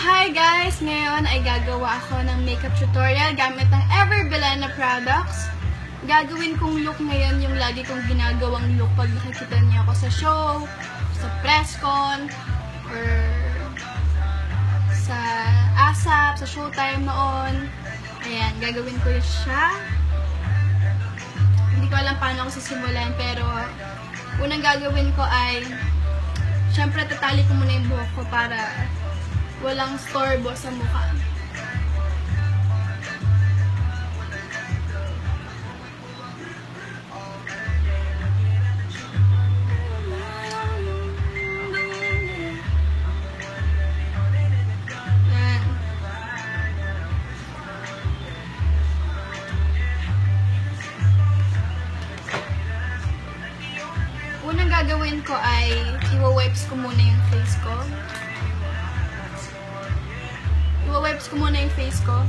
Hi guys! Ngayon ay gagawa ako ng makeup tutorial gamit ng Everbilena products. Gagawin kong look ngayon yung lagi kong ginagawang look pag nakikita niyo ako sa show, sa press con, or sa ASAP, sa Showtime noon. Ayan, gagawin ko siya. Hindi ko alam paano ako sisimulan, pero unang gagawin ko ay syempre tatali ko muna yung buhok ko para walang storbo sa mukha. Yan. Unang gagawin ko ay i-wipes ko muna yung face ko. I-wipes ko muna yung face ko.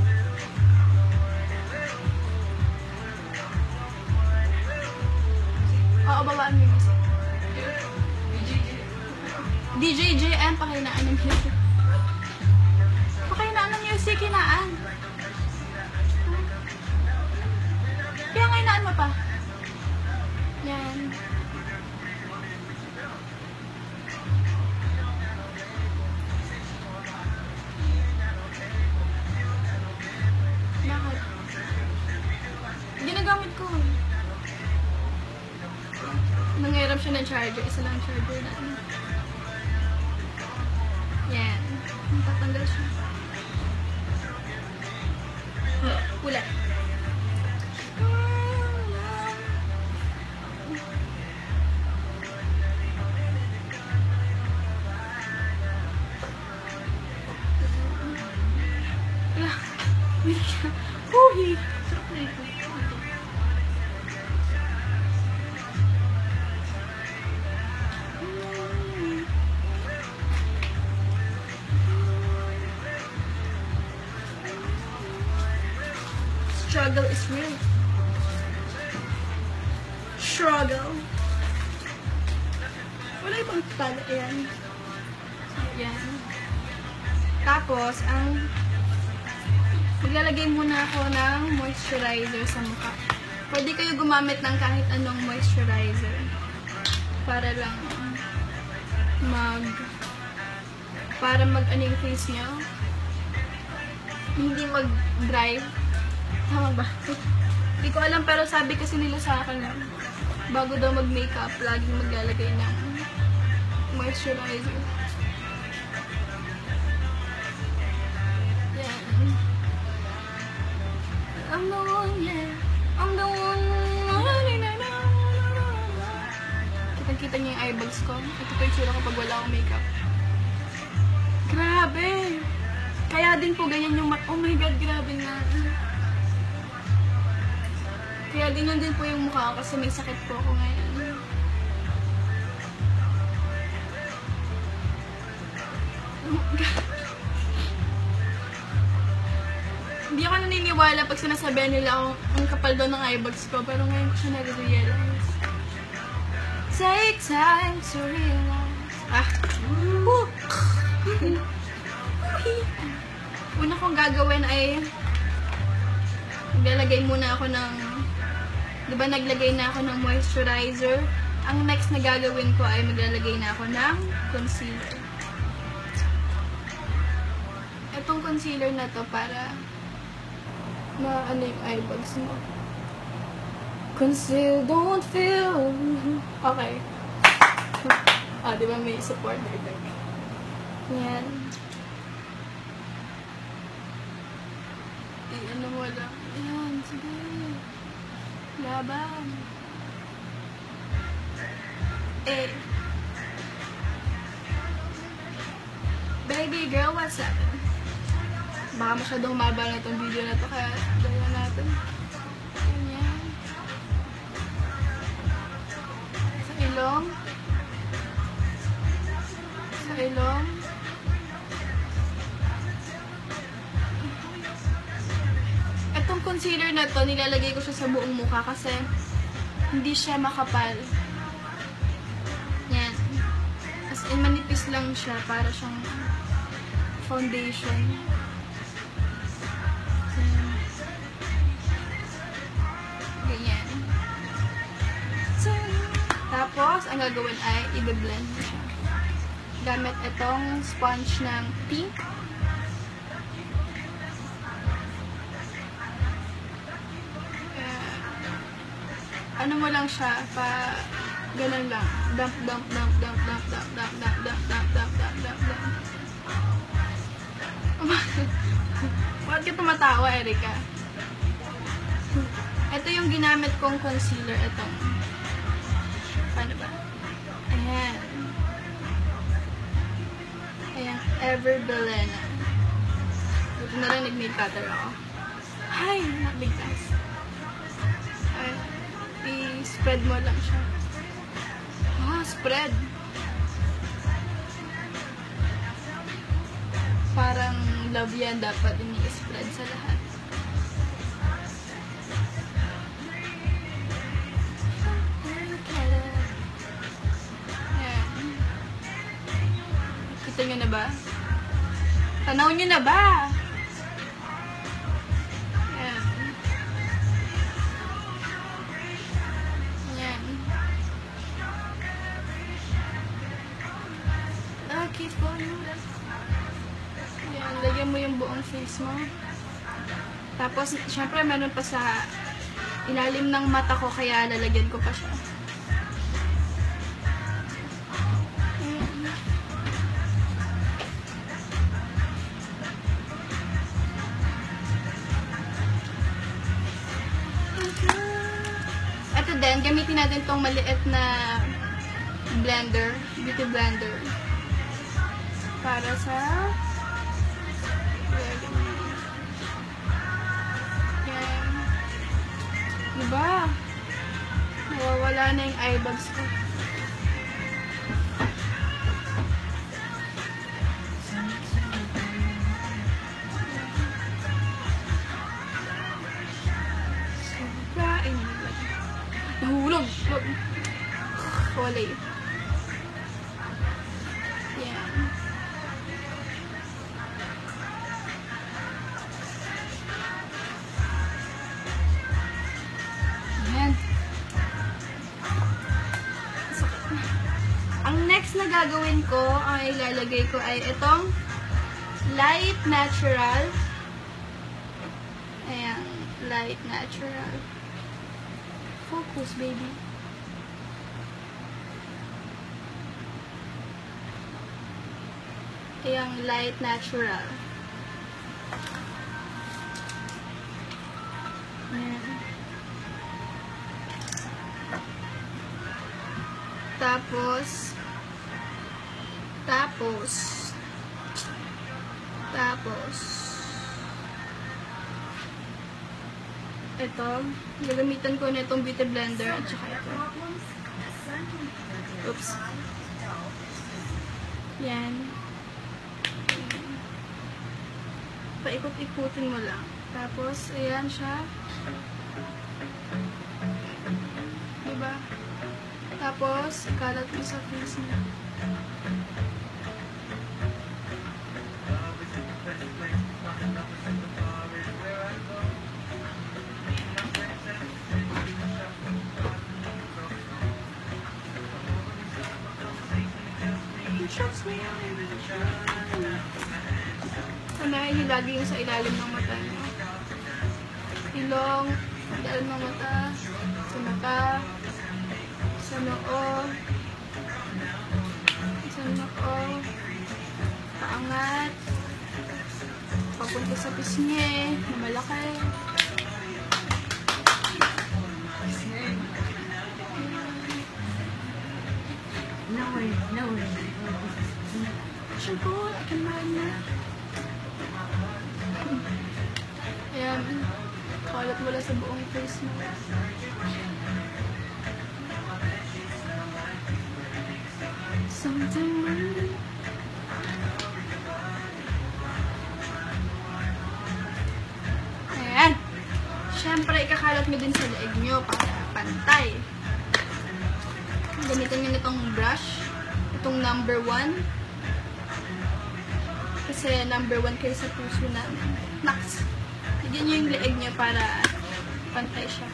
Oo, babaan mo yung music. DJ JM, pakinaan ng music. Pakinaan ng music, hinaan. Kaya nga hinaan mo pa. Yan. Ginagamit ko. Nangyarap siya ng charger. Isa lang charger na. Yan. Tatanggal siya. Ulit. Huhi! Struggle is real. Struggle. Wala ibang tala. Ayan. Ayan. Tapos, maglalagay muna ako ng moisturizer sa mukha. Pwede kayo gumamit ng kahit anong moisturizer. Para lang para ano yung face nyo. Hindi mag-dry. Tama ba? Hindi ko alam, pero sabi kasi nila sa akin bago daw mag-makeup, laging maglalagay ng moisturizer. Yan. I'm the one, yeah. I'm the one. Kitang-kita niyo yung eyebags ko. Ito pa yung tsura ko pag wala akong makeup. Grabe! Kaya din po ganyan yung oh my god, grabe na. Kaya ganyan din po yung mukha ko kasi may sakit po ako ngayon. Oh my God. Hindi ako naniniwala pag sinasabihan nila ang kapal daw ng eyebags ko, pero ngayon ko siya nare-realize. Take time to realize. Una kong gagawin ay maglalagay muna ako ng, diba naglagay na ako ng moisturizer. Ang next na gagawin ko ay maglalagay na ako ng concealer. Itong concealer na to para maano yung eyebags mo. Conceal, don't feel. Okay. Diba may support dito. Yan. Ano mo lang. Ayan, sige. Laban. Baby girl, what's up? Baka masyadong mabal na itong video na to, kaya dala natin. Ayan. Sa ilong. Sa ilong. Itong concealer na to, nilalagay ko siya sa buong mukha kasi hindi siya makapal. Yan. As in, manipis lang siya para siyang foundation. Ganyan. Tapos, ang gagawin ay i-blend siya. Gamit itong sponge ng pink. Ano mo lang siya, ganun lang. Dump, dump, dump, dump, dump, dump, dump, dump, dump, dump, dump, dump, dump, dump. Bakit ka tumatawa, Erica? Ito yung ginamit kong concealer. Itong, paano ba? Ayan. Ayan, Ever Belena. Buti na lang nag-nail cutter ako. Ay, nabigtas. Ayan. I-spread mo lang siya. Spread. Parang love yan dapat ini-spread sa lahat. Ayan. Kita nyo na ba? Tanaw nyo na ba? Yan, lagyan mo yung buong face mo. Tapos, syempre, meron pa sa ilalim ng mata ko, kaya lalagyan ko pa siya. Ito din, gamitin natin tong maliit na blender, beauty blender. Para sa yan. Diba? Nawawala na yung eye bags ko. Sobra. Ay, nahulog. Walay. Yan. Ang next na gagawin ko, ang ilalagay ko ay itong Light Natural. Ayan, Light Natural. Focus, baby. Ayan, Light Natural. Ayan. Tapos, ito, gagamitan ko na itong beauty blender at saka ito. Oops. Yan. Paikot-ikutin mo lang. Tapos, ayan siya. Diba? Tapos, ikalat mo sa face niya. Sanayin lagi yung sa ilalim ng mata niya. Ilong, ilalim ng mata, sa mata, sa noo, paangat, papunta sa pisngi, na malaki. No way. Shampoo, I can buy na. Ayan, kalat mo lang sa buong face mo. Something really. Ayan. Siyempre, ikakalat mo din sa leeg nyo para pantay. Gamitin nyo nitong brush. Itong number 1. Kasi Kasi number 1 kayo sa puso namin. Naks! Bigyan nyo yung leeg niya para pantay siya.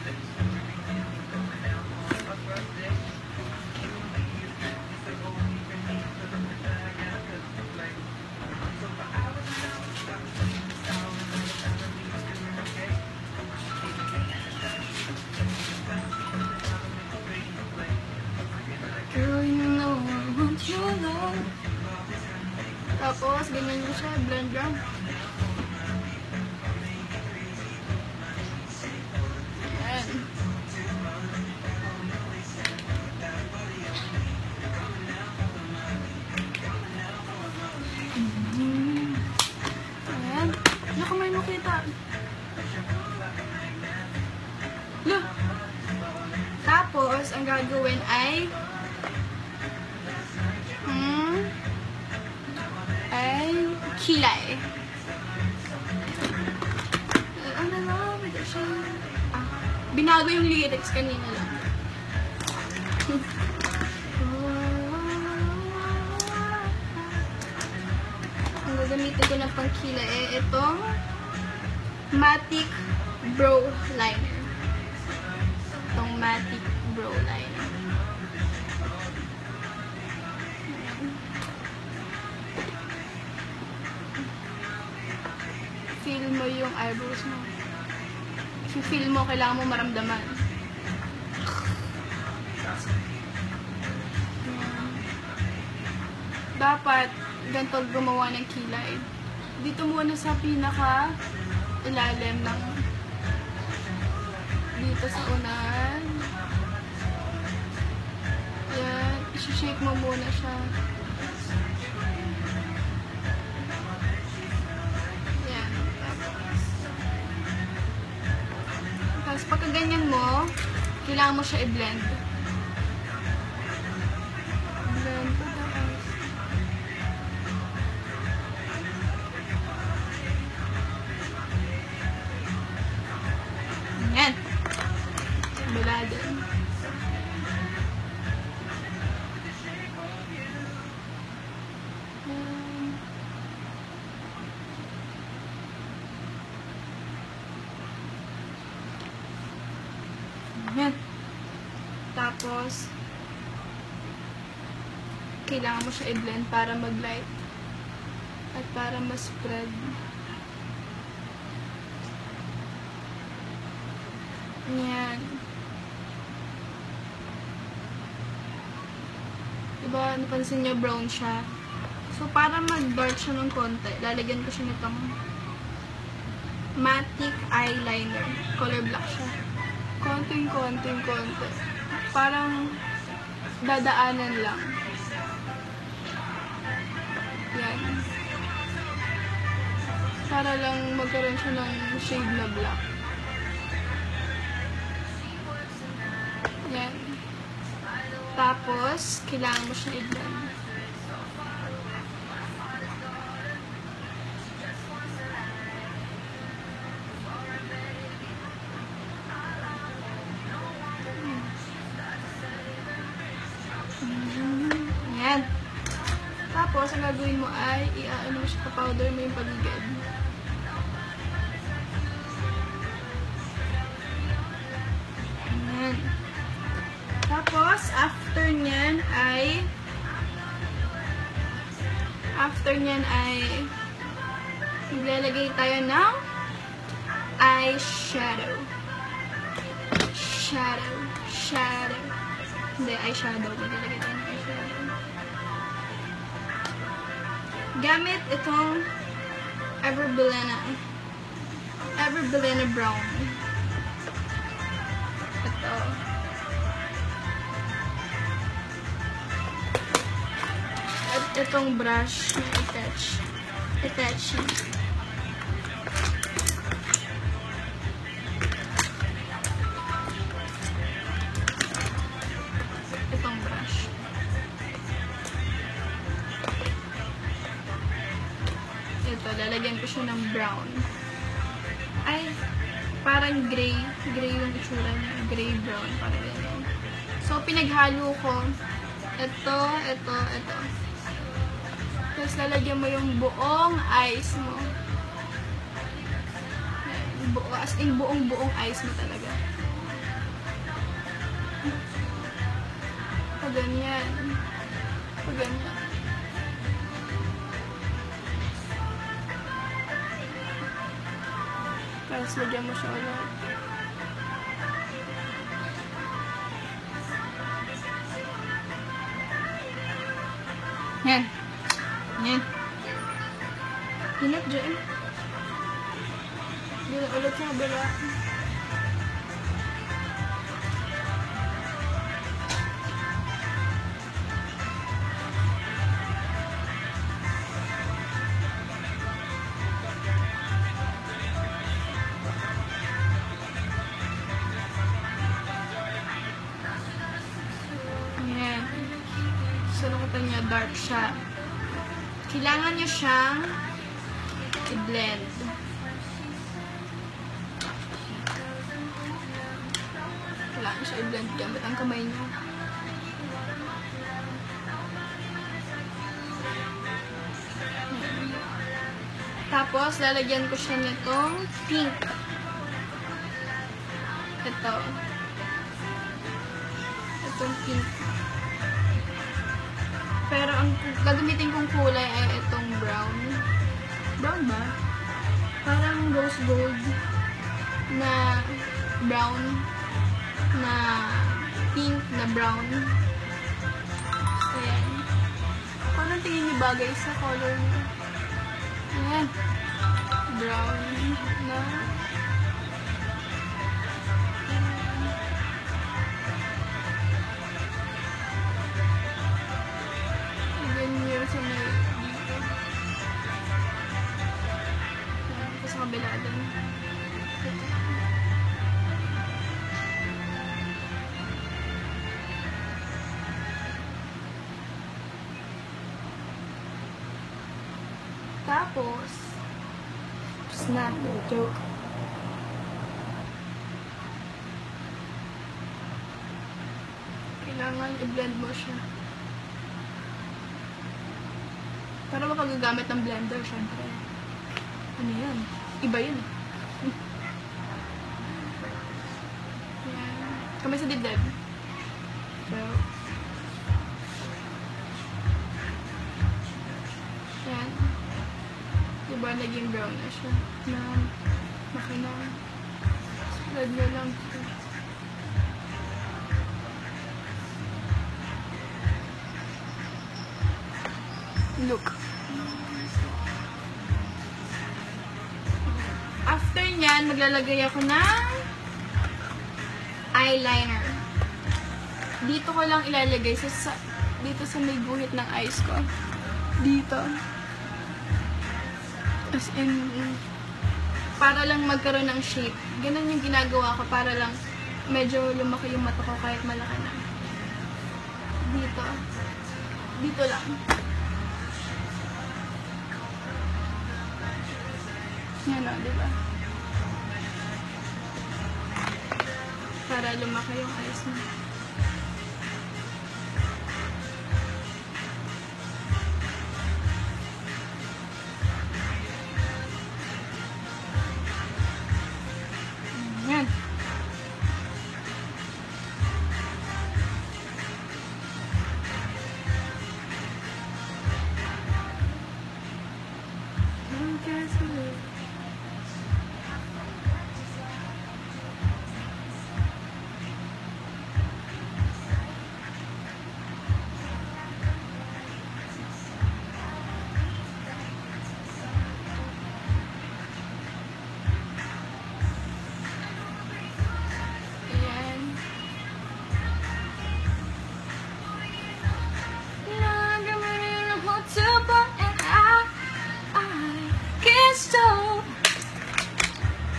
Girl, you know I want your love. Tapos, ganyan mo siya, blend lang. Ayan. Ayan. Ano ka may makita? Look! Tapos, ang gagawin ay kilay. Ano na, binago yung lyrics kanina lang. Ang gagamitin ko ng pangkilay eh, itong Matic Brow Liner. Itong Matic Brow Liner. Feel mo yung eyebrows mo. If feel mo, kailangan mo maramdaman. Dapat ganito gumawa ng kilay. Dito muna sa pinaka ilalim ng dito sa unahan. Yan. I-shake mo muna siya. Tapos, pagka ganyan mo, kailangan mo siya i-blend. Blend ko tapos. Ayan. Bula din. Ayan. Tapos, kailangan mo siya i-blend para mag-light at para ma-spread. Ayan. Diba, napansin nyo brown siya. So, para mag-dark siya ng konti, lalagyan ko siya nitong Matic eyeliner. Color black siya. Konting. Parang dadaanan lang. Yan. Para lang magkaroon siya ng shade na black. Yan. Tapos, kailangan mo siya i-blend. Ayan. Tapos, ang gagawin mo ay i-ano mo siya, pa-powder mo yung paligid. Ayan. Tapos, after nyan ay maglalagay tayo ng eyeshadow. Shadow. Hindi, eyeshadow. Maglalagay tayo ng eyeshadow. Gamit itong Everbelena Brown. Ito. At itong brush na attach. Itong brush. Ito, lalagyan ko siya ng brown. Ay, parang gray yung itsura niya. Gray-brown, parang ganyan. So, pinaghalo ko. Ito. Tapos lalagyan mo yung buong eyes mo. As in buong eyes mo talaga. Pag ganyan. Pag ganyan. Tapos lagyan mo siya ulit. Yan. Yan. Hinap dyan. Dila ulit sa kabila. Ayan. Sanukutan niya, dark siya. Kailangan niyo siyang i-blend. Kailangan siya i-blend gamit ang kamay niyo. Tapos, lalagyan ko siya nitong pink. Ito. Itong pink. Pero ang gagamitin kong kulay ay itong brown. Brown ba? Parang rose gold na brown na pink na brown. Ayan. Kung anong tingin niyo bagay sa color niyo? Ayan. Brown na sa may dito. Sa kabila din. Tapos, snap, joke. Kailangan i-blend mo siya. Para makagagamit ng blender, syempre. Ano yan? Iba yun. Yan. Kamay sa dibdib. So, yan. Diba naging brown na siya? Na makina. Spread nyo lang. Look. After nyan, maglalagay ako ng eyeliner. Dito ko lang ilalagay dito sa may guhit ng eyes ko. Dito. As in, para lang magkaroon ng shape. Ganun yung ginagawa ko para lang medyo lumaki yung mata ko kahit malaki na. Dito. Dito lang. Yan o, diba? Para lumaki yung eyes mo. Yan.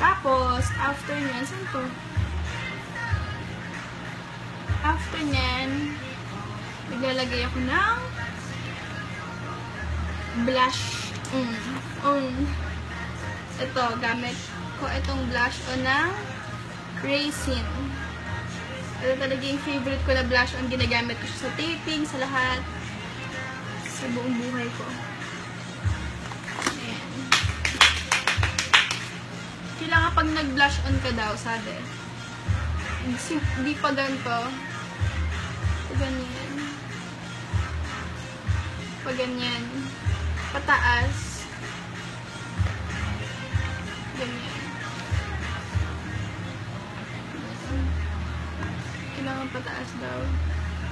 Tapos, after nyan, saan to? After nyan, naglalagay ako ng blush. Ito, gamit ko itong blush on ng Raisin. Ito talaga yung favorite ko na blush on. Ginagamit ko siya sa taping, sa lahat. Sa buong buhay ko. pag nag-blush on ka daw, sabi, hindi pa ganito. Pa ganyan. Pa ganyan. Pataas. Ganyan. Kailangan pataas daw.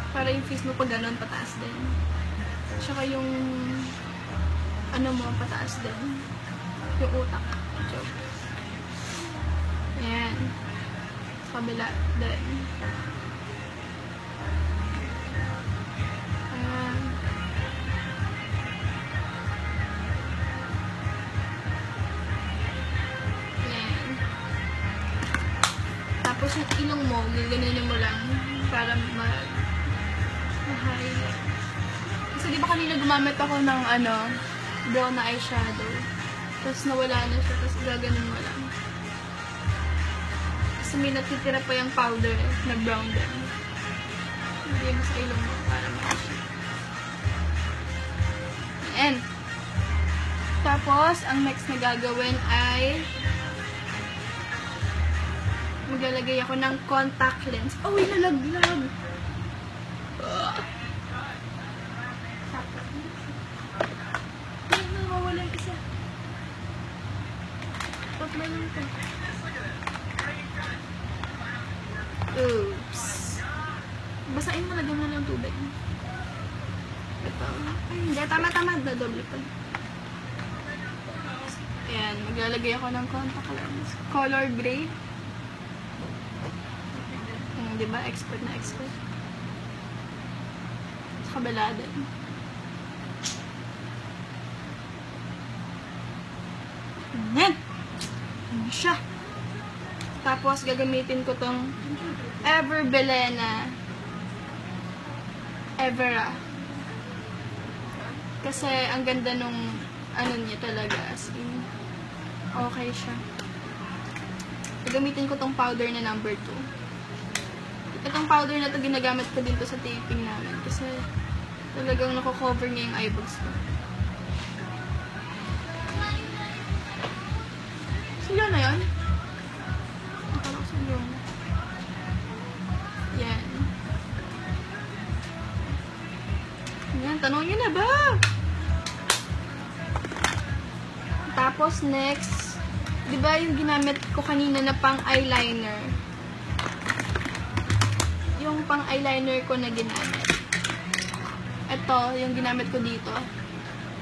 Para yung face mo pag ganon, pataas din. Tsaka yung ano mo, pataas din. Yung utak. Joke. Ayan. Sa kabila din. Ayan. Ayan. Tapos yung ilong mo, gaganin mo lang para ma-highlight. Kasi di ba kanina gumamit ako ng brown na eyeshadow. Tapos nawala na siya, tapos gaganin mo lang. Kasi may natitira pa yung powder na brown din. Hindi mo sa ilong mo para makasya. And, tapos, ang next na gagawin ay maglalagay ako ng contact lens. Oh, nalaglag! Nawawala yung isa. Tatlo lang ito. Oops. Basain mo, lagyan mo lang tubig. Ito. Ay, hindi. Tama-tama. Dodoble pa. Ayan. Maglalagay ako ng contact lens. Color gray. Diba? Expert na expert. Sa kabila din. Ayan. Ano siya? Tapos, gagamitin ko tong Ever Belena Evera. Kasi, ang ganda nung ano niya talaga. As in, okay siya. Gagamitin ko tong powder na number 2. Itong powder na to ginagamit ko din to sa taping namin. Kasi, talagang nako-cover niya yung eyebags ko. Sila na yun? Nakala ko sa yun. Yan. Yan, tanong nyo na ba? Tapos, next, di ba yung ginamit ko kanina na pang eyeliner? Yung pang eyeliner ko na ginamit. Ito, yung ginamit ko dito.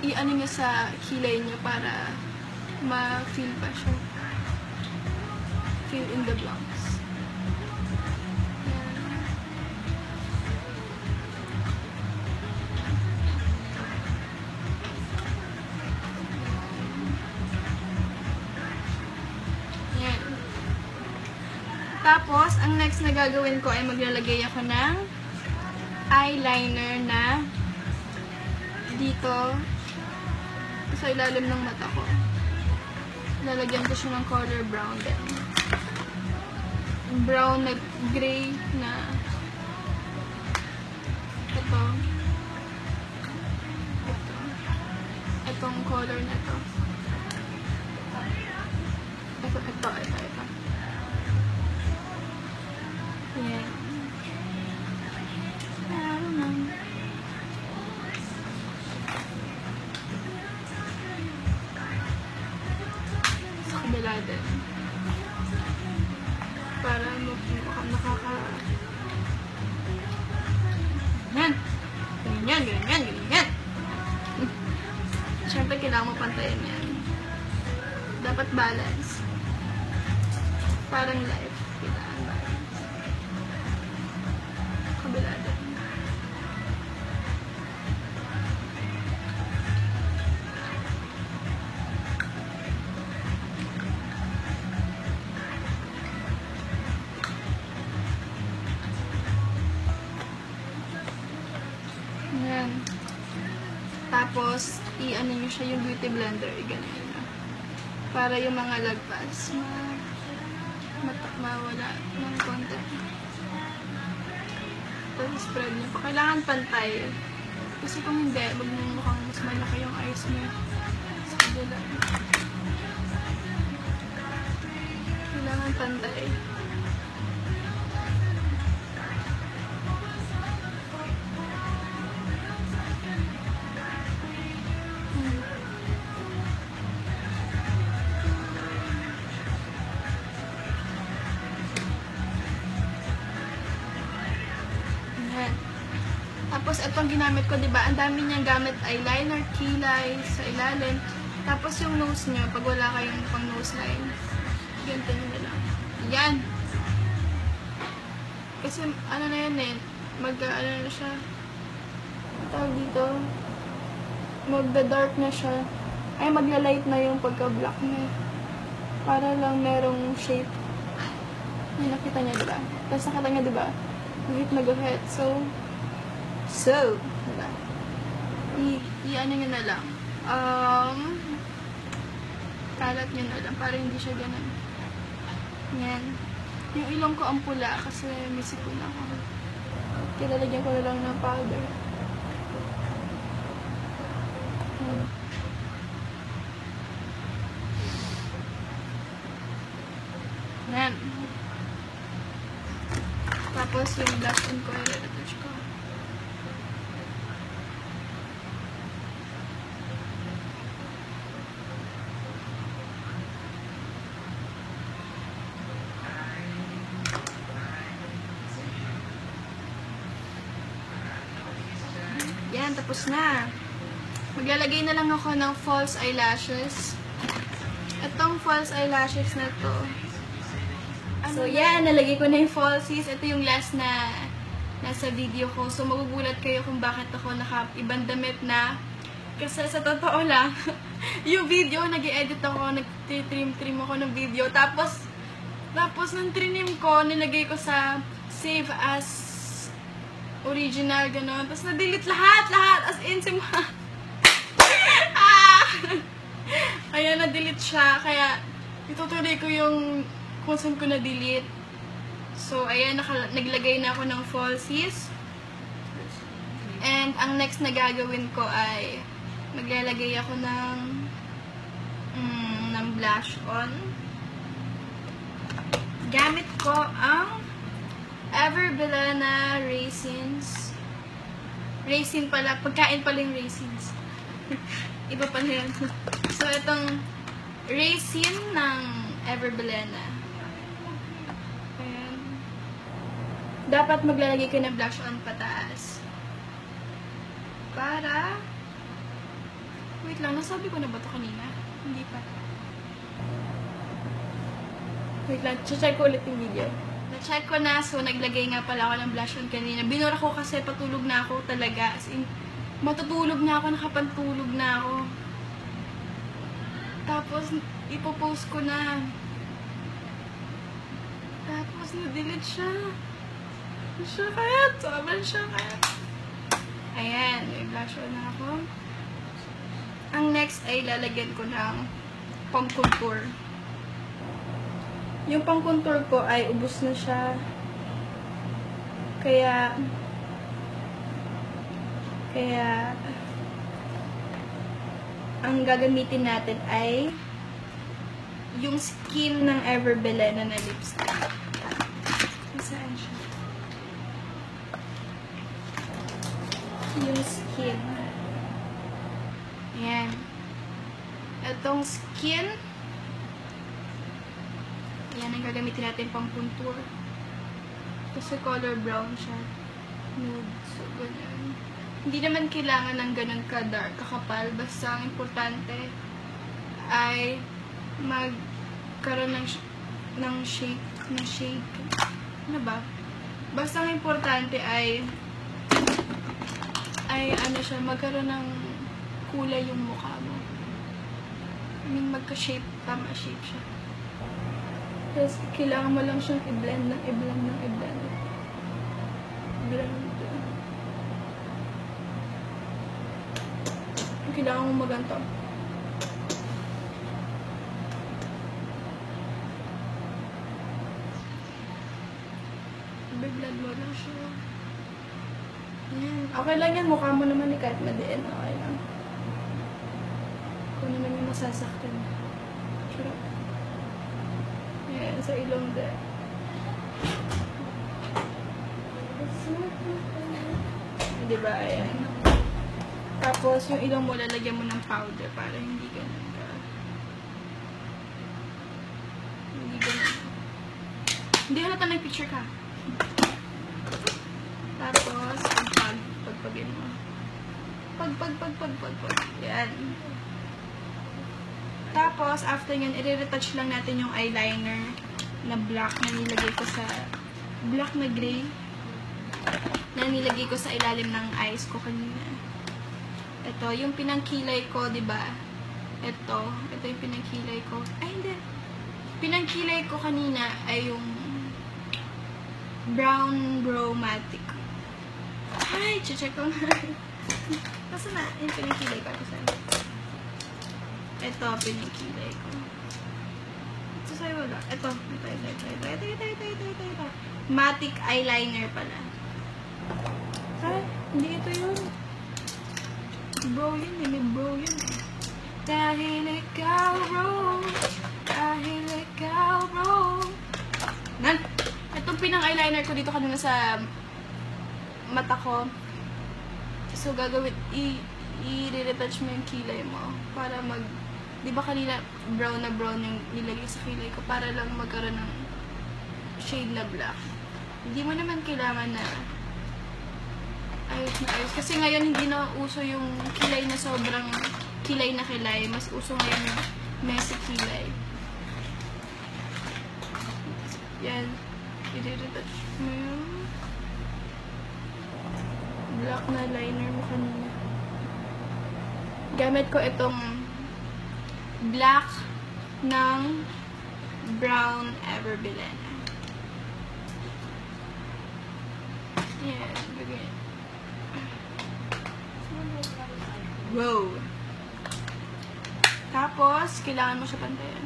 I-ano nyo sa kilay nyo para ma-feel pa siya. Fill in the blanks. Yan. Tapos, ang next na gagawin ko ay maglalagay ako ng eyeliner na dito sa ilalim ng mata ko. Lalagyan ko siya ng color brown din. Brown na gray na ito. Itong color na to. Ito. Yan. I don't know. Sa kabila din. Para mukhang nakaka... Ganyan. Siyempre, kailangan mo pantayan yan. Dapat balance. Parang life. Kailangan balance. Kabila din. Ayan. Tapos, i-ano nyo siya yung beauty blender. Ganyan na. Para yung mga lagpas mawala ng konti. Tapos, spread nyo pa. Kailangan pantay. Kasi kung hindi, magmumukhang mas malaki yung eyes nyo sa kabila. pantay. Tapos, itong ginamit ko, diba? Ang dami niyang gamit eyeliner, kilay sa ilalim. Tapos, yung nose niyo, pag wala kayong pang nose line, ganito nyo na lang. Yan! Kasi, ano na yan eh, ano na siya, tawag dito, magda-dark na siya. Ay, magla-light na yung pagka-black na. Para lang merong shape. Yung nakita niya, diba? Tapos, nakita niya, diba? Hit na guhit. So, diba? I-ano nyo na lang. Kalat nyo na lang. Para hindi siya ganun. Yan. Yung ilong ko ang pula kasi may sipon ako. Kilalagyan ko na lang ng powder. Yan. Tapos yung blush on ko, i-retouch ko. Yan, tapos na. Maglalagay na lang ako ng false eyelashes. Itong false eyelashes na to. So, yan. Nalagay ko na yung falsies. Ito yung last na nasa video ko. So, magugulat kayo kung bakit ako naka-ibang damit na. Kasi sa totoo lang, yung video, nag-i-edit ako, nag-trim ako ng video. Tapos nung trinim ko, nilagay ko sa save as original, gano'n. Tapos na-delete lahat, as in, Kaya na-delete siya, kaya itutuloy ko yung kung saan ko na-delete. So, ayan, naglagay na ako ng falsies. And, ang next na gagawin ko ay maglalagay ako ng blush on. Gamit ko ang Ever Bilena raisins. Raisin pala. Pagkain pala yung raisins. Iba pa na yan. So, itong raisin ng Ever Bilena. Ayan. Dapat maglalagay ko ng blush on pataas. Para... Wait lang. Nasabi ko na ba ito kanina? Hindi pa. Wait lang. Check ko ulit yung video. Na-check ko na, so naglagay nga pala ako ng blush on kanina. Binura ko kasi patulog na ako talaga. As in, matutulog na ako, nakapantulog na ako. Tapos, ipopost ko na. Tapos, na-delete siya. Siya kayat. Sobrang siya kayat. Ayan, may blush on na ako. Ang next ay lalagyan ko ng pang-contour. Yung pang-contour ko ay ubos na siya. Kaya ang gagamitin natin ay yung skin ng Ever Bilena na lipstick. Saan siya? Yung skin. Ayan. Itong skin, yan ang gagamitin natin pang contour. Kasi color brown siya. Nude. So, ganyan. Hindi naman kailangan ng ganun ka-dark, kakapal. Basta ang importante ay magkaroon ng shade. Ano ba? Basta ang importante ay ano siya, magkaroon ng kulay yung mukha mo. I mean, magka-shape. Tama shape siya. Tapos, kailangan mo lang siyang i-blend. Kailangan mo maganto. I-blend mo lang siya. Yan. Okay lang yan. Mukha mo naman eh, kahit madiin. Okay lang. Kung naman yung masasaktan. Sure. Yes. sa ilong din. Diba? Ayan. Tapos, yung ilong mo, lalagyan mo ng powder para hindi ganun ka. Hindi ganun. Hindi halata nag-picture ka. Tapos, pagpagin mo. Pag. Yan. Tapos, after yun, i-retouch lang natin yung eyeliner na black na nilagay ko sa black na gray na nilagay ko sa ilalim ng eyes ko kanina. Ito, yung pinangkilay ko, diba? Ito yung pinangkilay ko. Ay, hindi. Pinangkilay ko kanina ay yung brown bromatic. Ay, check ko na. Kasi na, yung pinangkilay ko. Ito, pinangkilay ko. Ito sa'yo wala. Ito. Matic eyeliner pala. Ay, hindi ito yun. Bro yun eh. May bro yun eh. Dahil ikaw, bro. Dahil ikaw, bro. Nan! Itong pinang-eyeliner ko dito kanina sa mata ko. So, gagawin, i-retouch mo yung kilay mo. Para mag, di ba kanina brown na brown yung nilagay sa kilay ko. Para lang magkaroon ng shade na black. Hindi mo naman kailangan na ayos na ayos. Kasi ngayon hindi na uso yung kilay na sobrang kilay na kilay. Mas uso ngayon yung messy kilay. Yan. I-retouch mo yung black na liner mo kanina. Gamit ko itong black ng brown Everbilena. Yan. Bagay. Wow. Tapos, kailangan mo siya pantayan.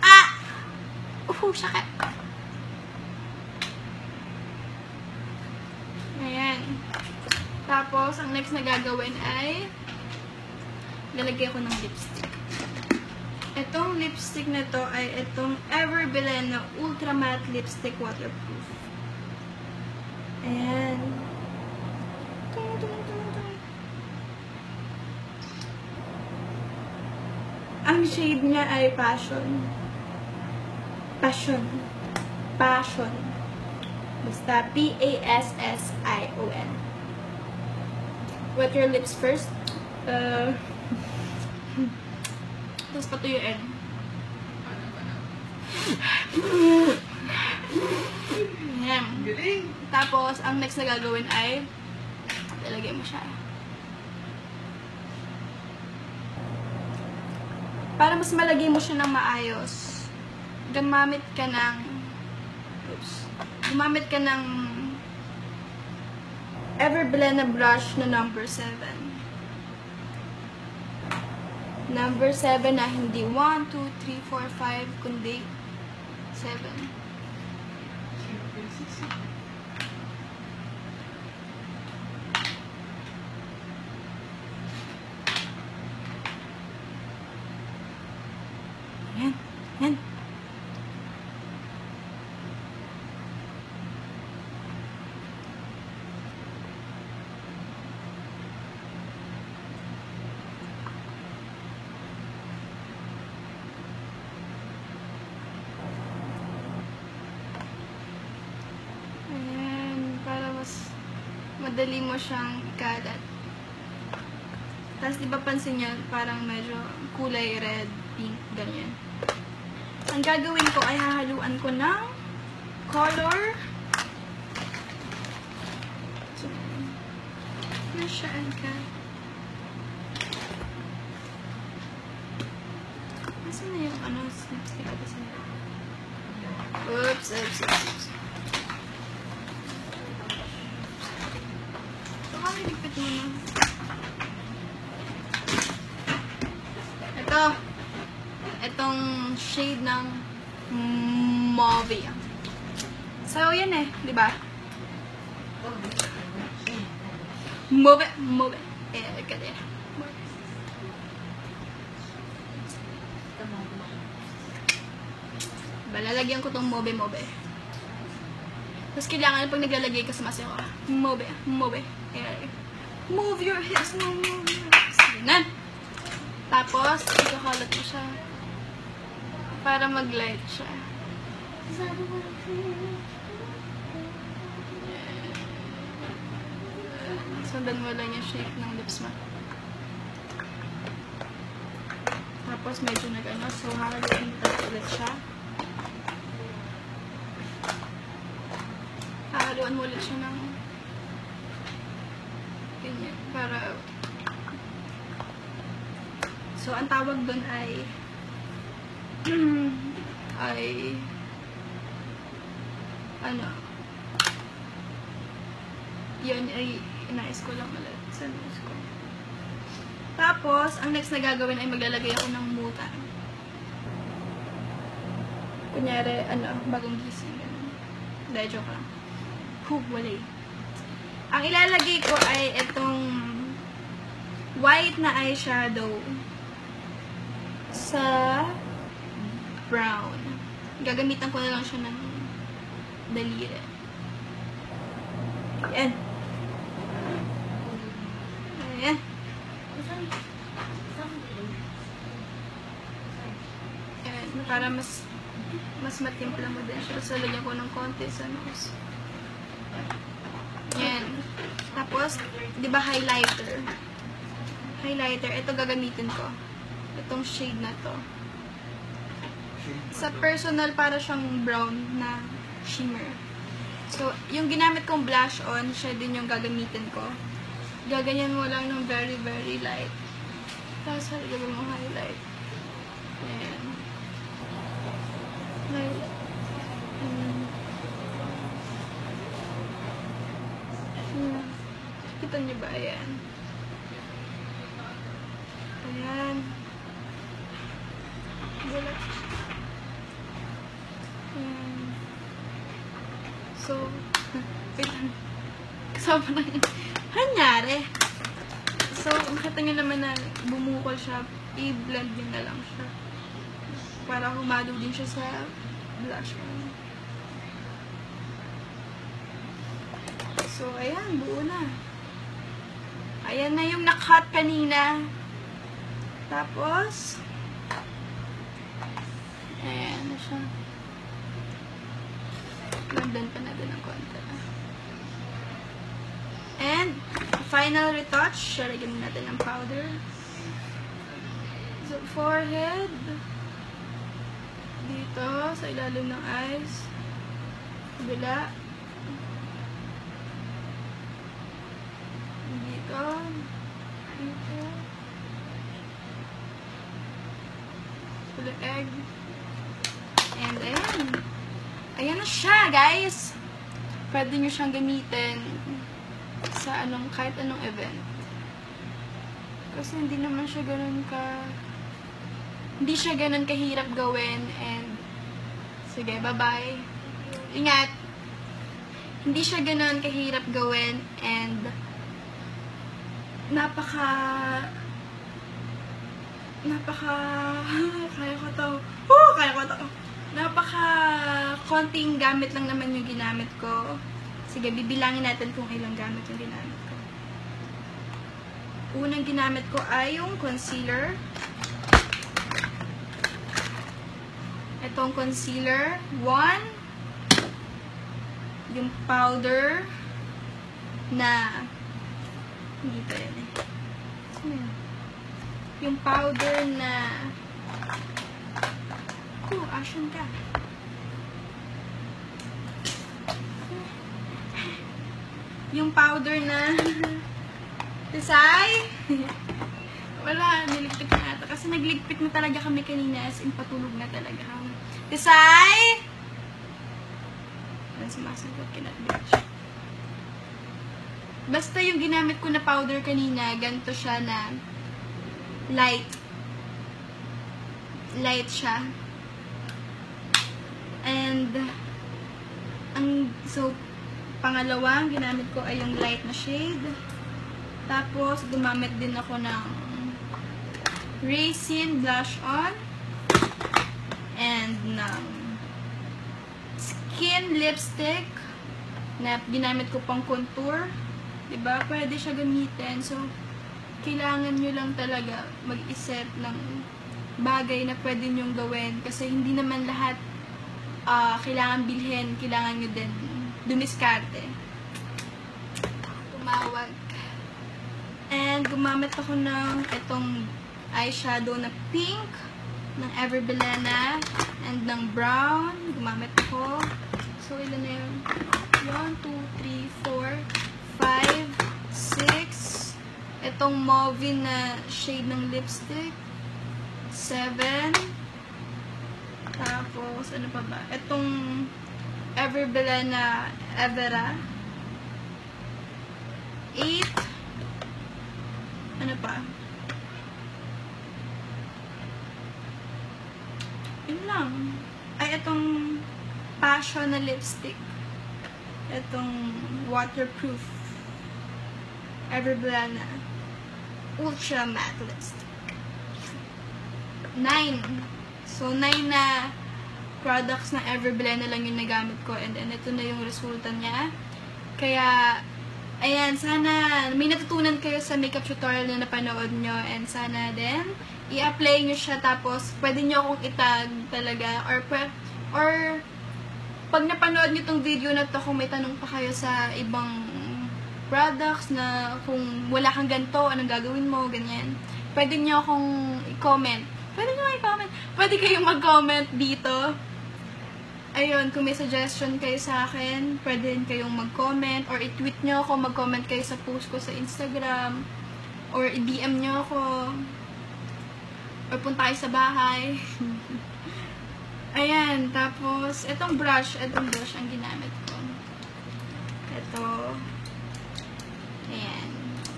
Ah! Sakit. Ayan. Tapos, ang next na gagawin ay lalagyan ko ng lipstick. Itong lipstick na to ay itong Everbilena Ultra Matte Lipstick Waterproof. Ayan. Ang shade niya ay Passion. Passion. Basta P-A-S-S-I-O-N. Wet your lips first. Tapos patuyuin. Ayan. Tapos, ang next na gagawin ay lalagay mo siya. Para mas malagay mo siya ng maayos, gumamit ka ng Everbilena brush na number 7. Number 7 na hindi 1, 2, 3, 4, 5, kundi 7. Yan. Madali mo siyang ikalat. Tapos, di ba pansin niya, parang medyo kulay red, pink, ganyan. Ang gagawin ko ay hahaluan ko ng color. Nasaan ka? Nasaan na yung ano, lipstick ko kasi. Oops. Higpit mo na. Itong shade ng mauve. So, yan eh. Diba? Mauve. Kaya. diba? Lalagyan ko tong Mobe. Tapos kailangan pag naglalagay ka sumasayaw ka. Mobe. Ayan. Move your hips. Move your hips. Ganun. Tapos, ikakalat mo siya. Para mag-light siya. Sundan mo lang yung shape ng lips mo. Tapos, medyo nag-ano. So, hahaluin mo ulit siya. Hahaluan mo ulit siya ng ganyan. Para so, ang tawag doon ay ano yun ay inais ko lang ulit sa nose ko. Tapos, ang next na gagawin ay maglalagay ako ng muta. Kunyari, bagong gising. Dahil joke lang. Wala. Ang ilalagay ko ay itong white na eyeshadow sa brown. Gagamitan ko na lang siya ng daliri. Ayan. Ayan. Ayan. Para mas matimpla mo din siya. Tapos lalagyan ko ng konti sa nose. Ayan. Tapos, di ba highlighter? Highlighter. Ito gagamitin ko. Itong shade na to. Sa personal, para siyang brown na shimmer. So, yung ginamit kong blush on, siya din yung gagamitin ko. Gaganyan mo lang ng very, very light. Tapos, gagawin mo highlight. Ayan. Highlight. Kita niyo ba? Ayan. Ayan. Wala. Ayan. So, wait lang. Kasama na yun. Hanyari. So, makita nyo naman na bumukol siya. I-blend din na lang siya. Para humalo din siya sa blush on. So, ayan. Buo na. Ayan na yung nakat kanina. Tapos, ayan na siya. Landan pa natin ang konti. And, final retouch. Lagyan natin ng powder. So, forehead. Dito, sa ilalim ng eyes. Kabila. Dito. Dito. Full egg. And, ayan. Ayan na siya, guys. Pwede nyo siyang gamitin sa kahit anong event. Kasi hindi naman siya ganun hindi siya ganun kahirap gawin. And, sige, bye-bye. Ingat. Hindi siya ganun kahirap gawin. And, konting gamit lang naman yung ginamit ko. Sige, bibilangin natin kung ilang gamit yung ginamit ko. Unang ginamit ko ay yung concealer. Itong concealer. 1. Yung powder na hindi pa yan eh. Yung powder na ashen ka. Yung powder na Tisay! Wala, niligpit na ata. Kasi nagligpit na talaga kami kanina as in patulog na talaga kami. Tisay! Walang sumasagot kina bitch. Basta yung ginamit ko na powder kanina, ganito siya na light. Light siya. And, so, pangalawang ginamit ko ay yung light na shade. Tapos, gumamit din ako ng Raisin Blush On. And ng skin lipstick na ginamit ko pang contour. Diba? Pwede siya gamitin. So, kailangan nyo lang talaga mag-isip ng bagay na pwede nyong gawin. Kasi hindi naman lahat kailangan bilhin. Kailangan nyo din dumiskarte. Tumawag. And gumamit ako ng itong eyeshadow na pink ng Everbilena and ng brown. Gumamit ako. So, ilan na yun? 1, 2, 3, 4, 5, 6. Itong mauve na shade ng lipstick. 7. Tapos, ano pa ba? Itong Everbilena Evera. 8. Ano pa? Yun lang. Ay, itong Passion na lipstick. Itong waterproof Everbilena Ultra Matte Lipstick. 9. So, 9 na products ng Everbilena lang yung nagamit ko. And then, ito na yung resulta niya. Kaya, ayan, sana may natutunan kayo sa makeup tutorial na napanood nyo. And sana din, i-apply nyo siya. Tapos, pwede nyo akong itag talaga. Or pag napanood nyo tong video na to, kung may tanong pa kayo sa ibang products na kung wala kang ganito, anong gagawin mo, ganyan. Pwede nyo akong i-comment. Pwede kayong mag-comment dito. Ayun, kung may suggestion kayo sa akin, pwede kayong mag-comment or i-tweet nyo ako, mag-comment kayo sa post ko sa Instagram or i-DM nyo ako or punta kayo sa bahay. Ayan, tapos itong brush ang ginamit ko. Ito. Ayan.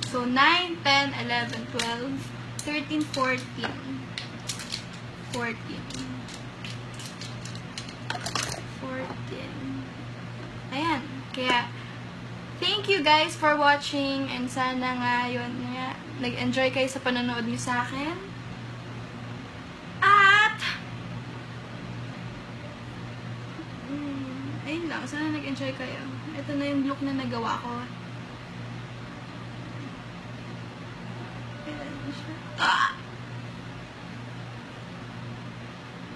So, 9, 10, 11, 12, 13, 14. 14. Ayan. Kaya, thank you guys for watching and sana nga yun nga, nag-enjoy kayo sa panonood niyo sa akin. At ayun lang, sana nag-enjoy kayo. Ito na yung look na nagawa ko.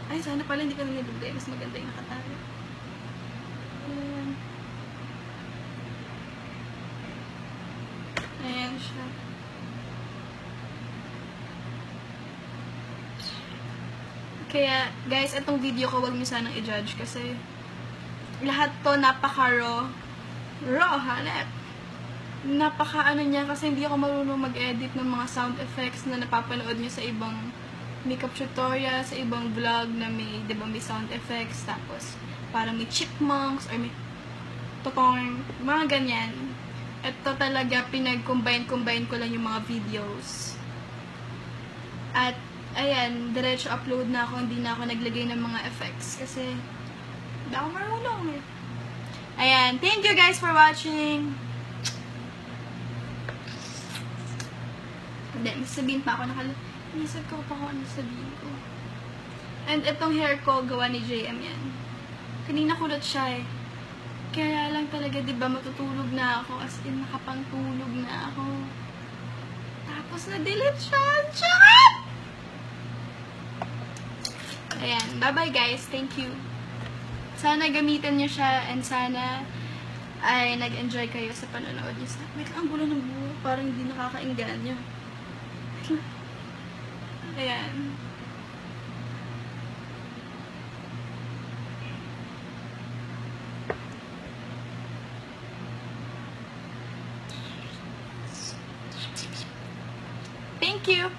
Ay, sana pala hindi ko na nilugay. Mas maganda yung nakatayo. Ayan siya. Kaya, guys, itong video ko, wag niyo sanang i-judge kasi lahat to napaka-raw. Raw, hanep. Napaka-ano niya kasi hindi ako marunong mag-edit ng mga sound effects na napapanood niyo sa ibang makeup tutorial, sa ibang vlog na may, diba, may sound effects, tapos parang may chipmunks or may totong, mga ganyan. Ito talaga, pinag-combine ko lang yung mga videos. At, ayan, diretso upload na ako, hindi na ako naglagay ng mga effects kasi hindi ako marunong eh. Ayan, thank you guys for watching. Hindi, sabihin pa ako Inisip ko pa kung ano sabihin ko. And itong hair ko, gawa ni JM yan. Kanina kulot siya eh. Kaya lang talaga, diba, matutulog na ako. As in, nakapangtulog na ako. Tapos, na-delete siya. Charot! Ayan. Bye-bye, guys. Thank you. Sana gamitin niyo siya and sana ay nag-enjoy kayo sa panonood niyo. Wait, ang gulo ng buhok. Parang hindi nakakainganyo. Ayan. Thank you.